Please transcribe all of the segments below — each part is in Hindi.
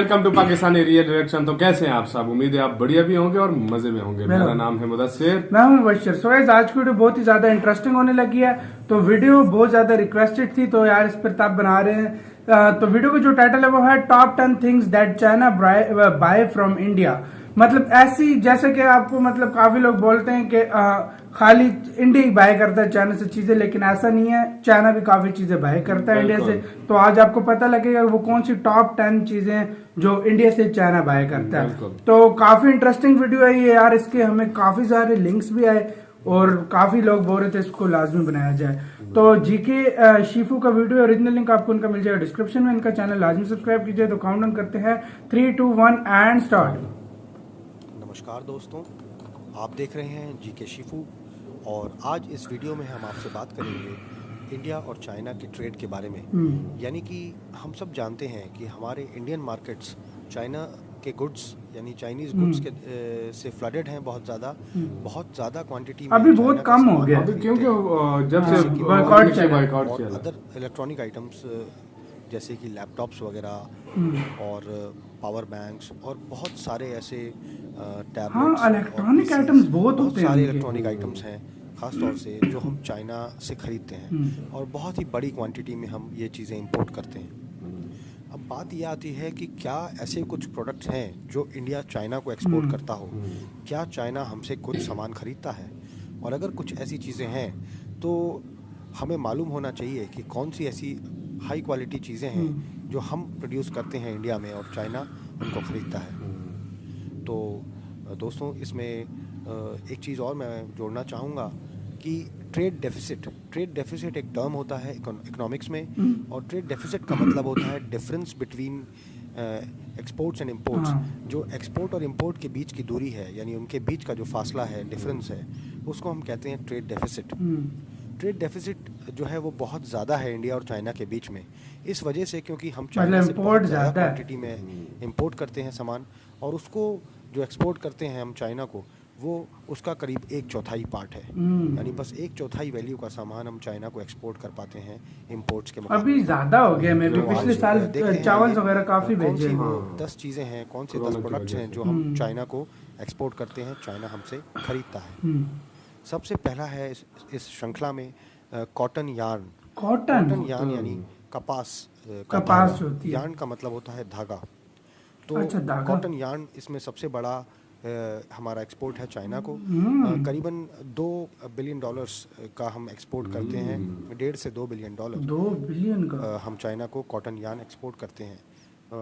Welcome to Pakistani real reaction. तो कैसे हैं आप सब? उम्मीद है आप बढ़िया भी होंगे और मजे में होंगे। मेरा नाम है मुदस्सिर, मैं हूं मुबश्शिर। सो गाइस, आज की वीडियो बहुत ही ज्यादा इंटरेस्टिंग होने लगी है। तो वीडियो बहुत ज्यादा रिक्वेस्टेड थी, तो यार इस पर तब बना रहे हैं। तो वीडियो का जो टाइटल है वो है top 10 things that China bye from India. मतलब ऐसी जैसे कि आपको मतलब काफी लोग बोलते हैं कि खाली इंडिया ही बाय करता है चाइना से चीजें, लेकिन ऐसा नहीं है। चाइना भी काफी चीजें बाय करता है इंडिया से। तो आज आपको पता लगेगा वो कौन सी टॉप 10 चीजें जो इंडिया से चाइना बाय करता है। तो काफी इंटरेस्टिंग वीडियो है ये यार। इसके हमें काफी सारे लिंक्स भी आए और काफी लोग बोल रहे थे इसको लाजमी बनाया जाए। तो जीके शीफू का वीडियो ओरिजिनल लिंक आपको उनका मिल जाएगा डिस्क्रिप्शन में। इनका चैनल लाजमी सब्सक्राइब कीजिए। तो काउंटडाउन करते हैं 3, 2, 1 एंड स्टार्ट। नमस्कार दोस्तों, आप देख रहे हैं जीके शीफू और आज इस वीडियो में हम आपसे बात करेंगे इंडिया और चाइना के ट्रेड के बारे में। यानी कि हम सब जानते हैं कि हमारे इंडियन मार्केट्स चाइना के गुड्स यानी चाइनीज गुड्स के से फ्लडेड हैं बहुत ज़्यादा क्वांटिटी में। अभी बहुत कम हो गया क्योंकि जब से बॉयकॉट किया अदर इलेक्ट्रॉनिक आइटम्स जैसे कि लैपटॉप्स वगैरह और पावर बैंक्स और बहुत सारे ऐसे टैबलेट्स। हाँ, इलेक्ट्रॉनिक आइटम्स बहुत होते हैं। सारे इलेक्ट्रॉनिक आइटम्स हैं खास तौर से जो हम चाइना से खरीदते हैं और बहुत ही बड़ी क्वांटिटी में हम ये चीज़ें इंपोर्ट करते हैं। अब बात यह आती है कि क्या ऐसे कुछ प्रोडक्ट्स हैं जो इंडिया चाइना को एक्सपोर्ट करता हो? क्या चाइना हमसे कुछ सामान खरीदता है? और अगर कुछ ऐसी चीज़ें हैं तो हमें मालूम होना चाहिए कि कौन सी ऐसी हाई क्वालिटी चीज़ें हैं जो हम प्रोड्यूस करते हैं इंडिया में और चाइना उनको ख़रीदता है। तो दोस्तों, इसमें एक चीज़ और मैं जोड़ना चाहूँगा कि ट्रेड डेफिसिट एक टर्म होता है इकोनॉमिक्स में, और ट्रेड डेफिसिट का मतलब होता है difference between exports and imports. जो एक्सपोर्ट और इम्पोर्ट के बीच की दूरी है, यानी उनके बीच का जो फासला है, डिफरेंस है, उसको हम कहते हैं ट्रेड डेफिसिट। ट्रेड डेफिसिट जो है वो बहुत ज़्यादा है इंडिया और चाइना के बीच में, इस वजह से क्योंकि हम चाइना से बहुत ज़्यादा क्वांटिटी में इंपोर्ट करते हैं सामान, और उसको जो एक्सपोर्ट करते हैं हम चाइना को, वो उसका करीब 1/4 पार्ट है। यानी बस 1/4 वैल्यू का सामान हम चाइना को एक्सपोर्ट कर पाते हैं इंपोर्ट्स के मुकाबले। अभी ज्यादा हो गया। मैं भी पिछले साल चावल वगैरह काफी भेजे हैं। 10 चीज़ें हैं, कौन से 10 प्रोडक्ट्स हैं जो हम चाइना को एक्सपोर्ट करते हैं, चाइना हमसे खरीदता है। सबसे पहला है इस श्रृंखला में कॉटन यार्न यानी कपास होती है। यार्न का मतलब होता है धागा। तो कॉटन यार्न इसमें सबसे बड़ा हमारा एक्सपोर्ट है चाइना को। करीबन $2 बिलियन का हम एक्सपोर्ट करते हैं। 1.5 से $2 बिलियन 2 बिलियन का हम चाइना को कॉटन यार्न एक्सपोर्ट करते हैं।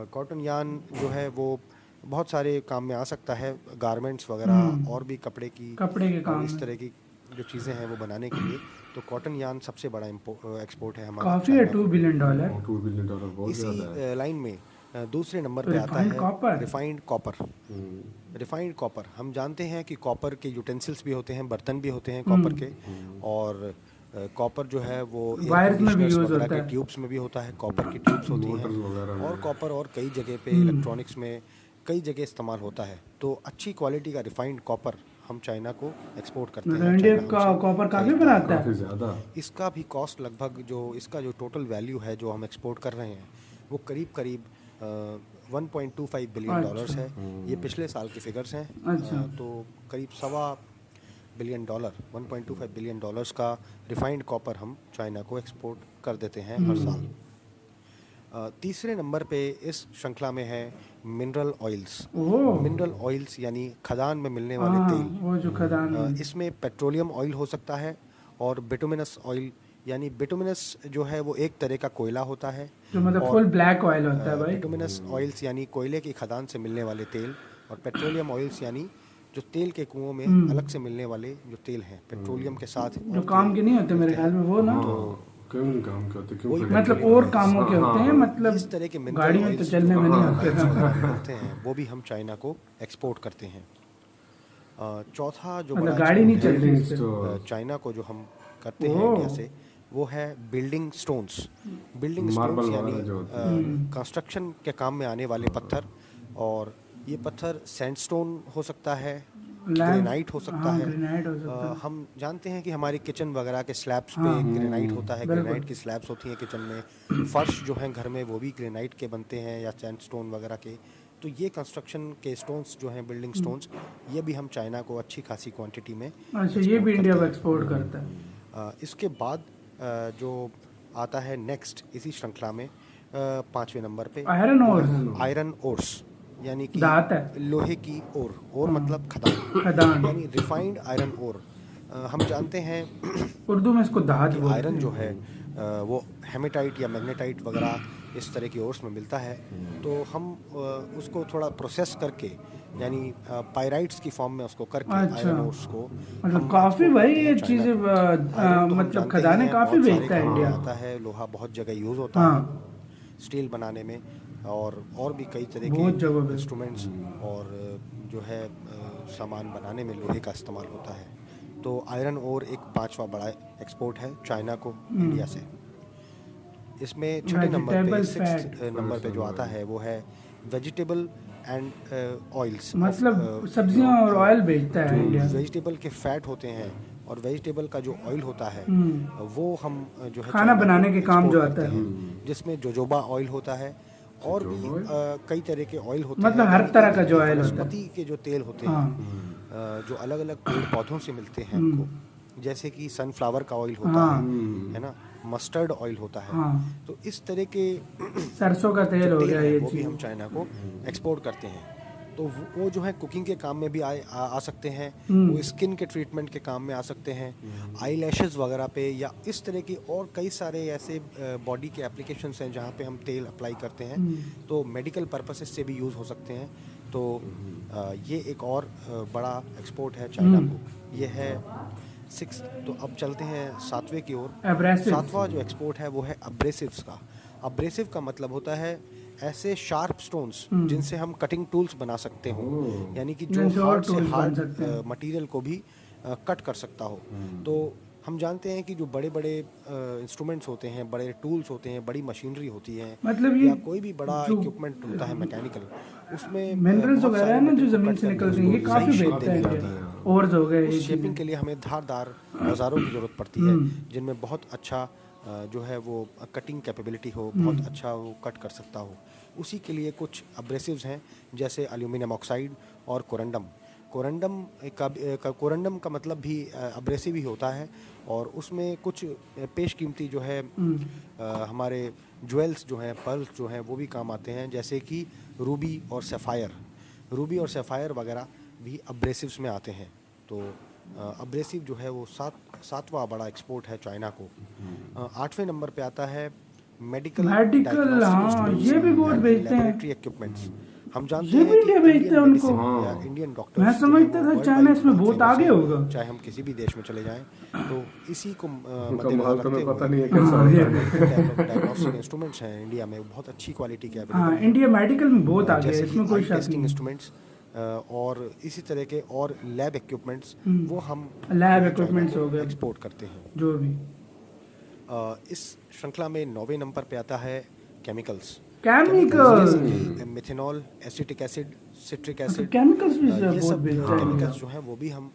कॉटन यार्न जो है वो बहुत सारे काम में आ सकता है, गारमेंट्स वगैरह और भी कपड़े के काम, इस तरह की जो चीज़ें हैं वो बनाने के लिए। तो कॉटन यार्न सबसे बड़ा एक्सपोर्ट है हमारा। काफी है, $2 बिलियन। $2 बिलियन बहुत ज़्यादा है। इसी लाइन में दूसरे नंबर पे आता है रिफाइंड कॉपर। हम जानते हैं कि कॉपर के यूटेंसिल्स भी होते हैं, बर्तन भी होते हैं कॉपर के, और कॉपर जो है वो वायर्स में भी यूज होता है, ट्यूब्स में भी होता है, कॉपर की ट्यूब्स होती हैं, और कॉपर और कई जगह पे इलेक्ट्रॉनिक्स में कई जगह इस्तेमाल होता है। तो अच्छी क्वालिटी का रिफाइंड कॉपर हम चाइना को एक्सपोर्ट करते हैं। इंडिया का कॉपर काफी बनाता है। ज़्यादा इसका भी कॉस्ट लगभग इसका जो टोटल वैल्यू है जो हम एक्सपोर्ट कर रहे हैं वो करीब $1.25 बिलियन है। ये पिछले साल के फिगर्स हैं। तो करीब $1.25 बिलियन 1.25 बिलियन का रिफाइंड कॉपर हम चाइना को एक्सपोर्ट कर देते हैं हर साल। तीसरे नंबर पे इस श्रृंखला में है मिनरल ऑयल्स यानी खदान में मिलने वाले तेल। वो जो खदान इसमें पेट्रोलियम ऑयल हो सकता है और बिटुमिनस ऑयल, यानी बिटुमिनस जो है वो एक तरह का कोयला होता है, जो मतलब फुल ब्लैक ऑयल होता है भाई। बिटुमिनस ऑयल्स यानी कोयले की खदान से मिलने वाले तेल, और पेट्रोलियम ऑयल्स यानी जो तेल के कुओं में अलग से मिलने वाले जो तेल हैं पेट्रोलियम के साथ, जो काम के नहीं होते मेरे ख्याल में वो ना। तो क्यों काम के होते, मतलब और कामों के होते हैं, मतलब इस तरह के गाड़ी में तो चलने में नहीं होते हैं, वो भी हम चाइना को एक्सपोर्ट करते हैं। चौथा जो मतलब गाड़ी नहीं चलती चाइना को जो हम करते हैं इंडिया से, वो है बिल्डिंग स्टोन्स यानी कंस्ट्रक्शन के काम में आने वाले पत्थर। और ये पत्थर सैंडस्टोन हो सकता है, ग्रेनाइट हो सकता है। ग्रेनाइट हो सकता है। हम जानते हैं कि हमारी किचन वगैरह के स्लैब्स पे ग्रेनाइट होता है, ग्रेनाइट की स्लैब्स होती हैं किचन में। फर्श जो हैं घर में वो भी ग्रेनाइट के बनते हैं या सैंडस्टोन वगैरह के। तो ये कंस्ट्रक्शन के स्टोन्स जो हैं, बिल्डिंग स्टोन्स, ये भी हम चाइना को अच्छी खासी क्वांटिटी में अच्छा, ये भी इंडिया को एक्सपोर्ट करता है। इसके बाद जो आता है नेक्स्ट इसी श्रृंखला में 5वें नंबर पे आयरन ओर्स, यानी कि लोहे की ओर मतलब खदान यानी रिफाइंड आयरन ओर। हम जानते हैं उर्दू में इसको दात बोलते हैं। आयरन जो है वो हेमेटाइट या मैग्नेटाइट वगैरह इस तरह की ओर्स में मिलता है। तो हम उसको थोड़ा प्रोसेस करके, यानी पायराइट्स की फॉर्म में उसको करके आयरन ओर्स को मतलब काफी भाई ये चीजें मतलब खदानें काफी बेचता है इंडिया। आता है लोहा बहुत जगह यूज होता है स्टील बनाने में, और भी कई तरह के इंस्ट्रूमेंट्स और जो है सामान बनाने में लोहे का इस्तेमाल होता है। तो आयरन ओर एक 5वां बड़ा एक्सपोर्ट है चाइना को इंडिया से। इसमें 6 नंबर पे 6 नंबर पे जो आता है वो है वेजिटेबल एंड ऑयल्स, मतलब सब्जियां और ऑयल बेचता है इंडिया। वेजिटेबल के फैट होते हैं और वेजिटेबल का जो ऑयल होता है वो हम जो है खाना बनाने के काम जो आता है, जिसमें जोजोबा ऑयल होता है और भी कई तरह के ऑयल होते हैं। मतलब हर तरह का जो ऑयल होता है, वनस्पति के जो तेल होते हैं जो अलग अलग पेड़ पौधों से मिलते हैं हमको, जैसे कि सनफ्लावर का ऑयल होता है ना, मस्टर्ड ऑयल होता है। तो इस तरह के सरसों का तेल हो गया, ये वो भी हम चाइना को एक्सपोर्ट करते हैं। तो वो जो है कुकिंग के काम में भी आ सकते हैं, वो स्किन के ट्रीटमेंट के काम में आ सकते हैं, आई लैशेज़ वगैरह पे, या इस तरह की और कई सारे ऐसे बॉडी के एप्लीकेशंस हैं जहाँ पे हम तेल अप्लाई करते हैं। तो मेडिकल पर्पसेस से भी यूज़ हो सकते हैं। तो ये एक और बड़ा एक्सपोर्ट है चाइना को। ये है 6। तो अब चलते हैं 7वें की ओर। 7वां जो एक्सपोर्ट है वो है अब्रेसिव्स का। अब्रेसिव का मतलब होता है ऐसे शार्प स्टोन्स जिनसे हम कटिंग टूल्स बना सकते हो, यानी कि जो हार्ड से हार्ड मटेरियल को भी कट कर सकता हो। तो हम जानते हैं कि जो बड़े बड़े इंस्ट्रूमेंट्स होते हैं, बड़े टूल्स होते हैं, बड़ी मशीनरी होती है, मतलब या कोई भी बड़ा इक्विपमेंट होता है मैकेनिकल, उसमें मिनरल्स वगैरह है ना जो जमीन से निकलते हैं, ये काफी बेचते हैं। और हो गए उस शेपिंग के लिए हमें धारदार औजारों की जरूरत पड़ती है, जिनमें बहुत अच्छा जो है वो कटिंग कैपेबिलिटी हो, बहुत अच्छा वो कट कर सकता हो। उसी के लिए कुछ अब्रेसिव्स हैं, जैसे एल्यूमिनियम ऑक्साइड और कोरंडम। कोरंडम का मतलब भी अब्रेसिव ही होता है, और उसमें कुछ पेशकीमती जो है हमारे ज्वेल्स जो हैं, पर्ल्स जो हैं, वो भी काम आते हैं, जैसे कि रूबी और सैफायर वगैरह भी अब्रेसिव्स में आते हैं। तो अब्रेसिव जो है वो 7वां बड़ा एक्सपोर्ट है चाइना को। 8वें नंबर पे आता है मेडिकल हाँ, ये भी बहुत बेचते हैं। Laboratory equipments. हम जानते हैं कि इंडियन डॉक्टर्स, मैं समझता था चाइना इसमें बहुत आगे होगा। चाहे हम किसी भी देश में चले जाएं, तो इसी को डायग्नोस्टिक इंस्ट्रूमेंट्स हैं इंडिया में बहुत अच्छी क्वालिटी के। इंडिया मेडिकल में बहुत आगे है, इसमें कोई शक नहीं। इंस्ट्रूमेंट्स और इसी तरह के और लैब इक्विपमेंट्स, वो हम लैब इक्विपमेंट्स हो गए एक्सपोर्ट करते हैं जो भी। इस श्रृंखला में 9वें नंबर पे आता है chemicals. Methanol, acetic acid, citric acid, chemicals भी ये सब बहुत केमिकल्स जो हैं वो भी हम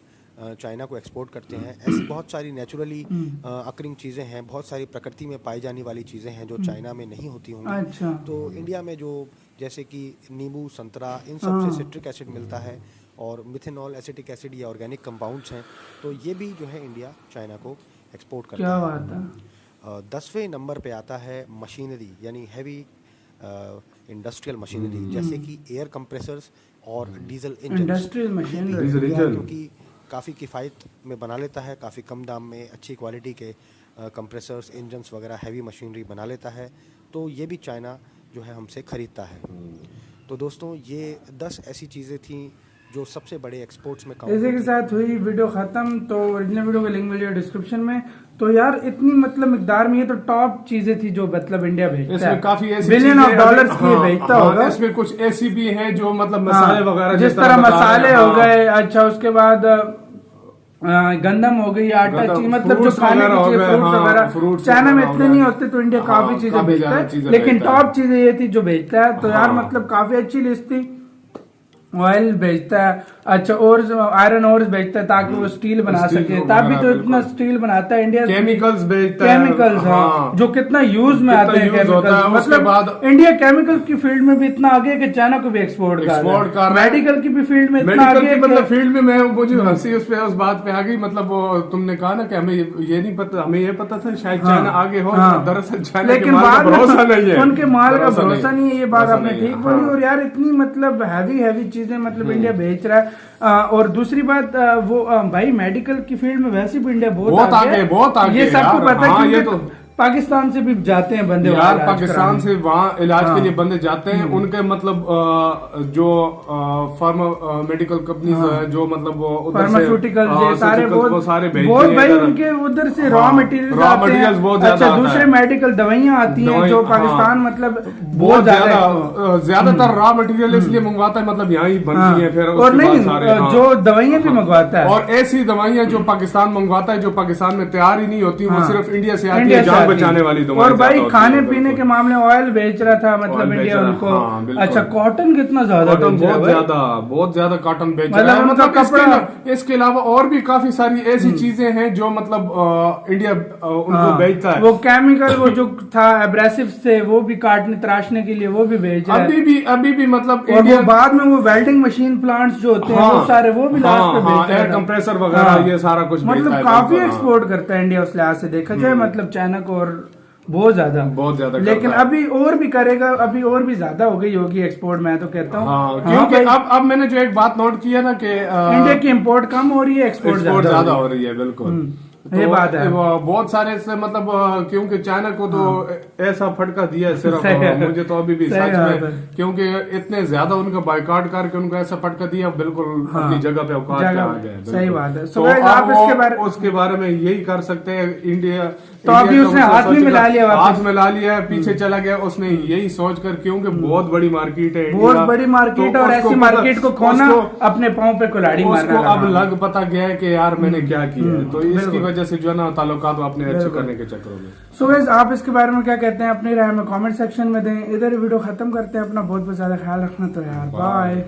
चाइना को एक्सपोर्ट करते हैं। ऐसी बहुत सारी नेचुरली अकरिंग चीज़ें हैं, बहुत सारी प्रकृति में पाई जाने वाली चीज़ें हैं जो चाइना में नहीं होती होंगी। अच्छा। तो इंडिया में जो जैसे कि नींबू, संतरा, इन सब से सिट्रिक एसिड मिलता है, और मिथेनॉल, एसिटिक एसिड ये ऑर्गेनिक कंपाउंड्स हैं। तो ये भी जो है इंडिया चाइना को एक्सपोर्ट करता है। क्या बात है। 10वें नंबर पे आता है मशीनरी, यानी हैवी इंडस्ट्रियल मशीनरी, जैसे कि एयर कंप्रेसर्स और डीजल इंजन। इंडस्ट्रियल मशीनरी क्योंकि काफ़ी किफ़ायत में बना लेता है, काफ़ी कम दाम में अच्छी क्वालिटी के कंप्रेसर्स, इंजन्स वगैरह हैवी मशीनरी बना लेता है। तो ये भी चाइना जो है हमसे ख़रीदता है। तो दोस्तों ये 10 ऐसी चीज़ें थी जो सबसे बड़े एक्सपोर्ट्स में इसी के साथ हुई वीडियो खत्म। तो ओरिजिनल वीडियो का लिंक मिल जाएगा डिस्क्रिप्शन में। तो यार इतनी मतलब मिकदार में ये तो टॉप चीजें थी जो मतलब इंडिया भेजता है, काफी ऐसी बिलियन ऑफ डॉलर्स की भेजता होगा। इसमें कुछ ऐसी भी है जो मतलब मसाले वगैरह, जिस तरह मसाले हो गए, अच्छा उसके बाद गंदम हो गई, आटा चीज, मतलब जो खाने की चीजें, फ्रूट्स वगैरह चाइना में इतने नहीं होते, तो इंडिया काफी चीजें भेजता है। लेकिन टॉप चीजें ये थी जो भेजता है। तो यार मतलब काफी अच्छी लिस्ट थी। ऑयल भेजता है, अच्छा और आयरन ओर्स भेजता है ताकि वो स्टील बना सके, तब भी तो इतना स्टील बनाता है इंडिया। केमिकल्स भेजता है, केमिकल्स, हाँ, जो कितना यूज में आते हैं केमिकल्स। मतलब इंडिया केमिकल की फील्ड में भी इतना आगे है कि चाइना को भी एक्सपोर्ट कर रहा है। मेडिकल की भी फील्ड में इतना आगे, मतलब फील्ड में मुझे हंसी उस बात पे आ गई। मतलब वो तुमने कहा ना कि हमें ये नहीं पता, हमें ये पता था शायद चाइना आगे हो, दरअसल चाइना के माल का भरोसा नहीं है, उनके माल का भरोसा नहीं है। ये बात आपने ठीक बोली। और यार इतनी मतलब हैवी चीजें मतलब इंडिया बेच रहा है। और दूसरी बात वो भाई मेडिकल की फील्ड में वैसे भी इंडिया बहुत आगे, ये सबको पता है। ये तो पाकिस्तान से भी जाते हैं बंदे यार, पाकिस्तान से वहाँ इलाज के लिए बंदे जाते हैं। उनके मतलब जो फार्मा मेडिकल कंपनीज है, जो मतलब फार्मास्यूटिकल सारे बहुत भाई उनके उधर से रॉ मटेरियल बहुत अच्छा, दूसरे मेडिकल दवाइयाँ आती हैं जो पाकिस्तान मतलब बहुत ज्यादातर रॉ मटेरियल इसलिए मंगवाता है, मतलब यहाँ ही बनती है फिर। और नहीं, जो दवाइयाँ भी मंगवाता है, और ऐसी दवाइयाँ जो पाकिस्तान मंगवाता है जो पाकिस्तान में तैयार ही नहीं होती, वो सिर्फ इंडिया से आती है, बचाने वाली दवाएं। और भाई खाने पीने के मामले ऑयल बेच रहा था मतलब इंडिया उनको। अच्छा, कॉटन कितना ज्यादा, बहुत ज्यादा कॉटन बेच रहा है। मतलब इसके अलावा और भी काफी सारी ऐसी चीजें हैं जो मतलब इंडिया उनको बेचता है। वो केमिकल वो जो था एब्रेसिव से, वो भी काटने तराशने के लिए वो भी बेच रहा है अभी भी मतलब। और वो बाद में वो वेल्डिंग मशीन प्लांट्स जो होते हैं वो सारे वो भी लास्ट पे बेच रहा है, एयर कंप्रेसर वगैरह ये सारा कुछ मतलब काफी एक्सपोर्ट करता है इंडिया उस लिहाज से देखा जाए, मतलब चाइना को। और बहुत ज्यादा लेकिन अभी और भी करेगा, अभी और भी ज्यादा हो गई होगी एक्सपोर्ट, मैं तो कहता हूँ। क्योंकि अब मैंने जो एक बात नोट किया ना कि इंडिया की इंपोर्ट कम हो रही है, एक्सपोर्ट ज्यादा हो रही है। बिल्कुल, तो ये बात है। बहुत सारे से मतलब क्योंकि चाइना को तो ऐसा फटका दिया है सिर्फ मुझे तो अभी भी सच में, क्योंकि इतने ज्यादा उनका बाइकाट करके उनको ऐसा फटका दिया, बिल्कुल अपनी जगह पे औकात आ गए। सही बात है। तो आप उसके बारे में यही कर सकते हैं। इंडिया तो अभी उसने हाथ में मिला लिया, पीछे चला गया उसने यही सोचकर, क्योंकि बहुत बड़ी मार्केट है, बहुत बड़ी मार्केट, और ऐसी मार्केट को खोना अपने पांव पे कुल्हाड़ी मारना। उसको अब लग पता गया है कि यार मैंने क्या किया है, तो इसकी वजह से जो है ना ताल्लुकात अपने अच्छे करने के चक्करों में। सो गाइस, आप इसके बारे में क्या कहते हैं, अपनी राय में कमेंट सेक्शन में दें। इधर वीडियो खत्म करते हैं। अपना बहुत बहुत ज्यादा ख्याल रखना। तो यार बाय।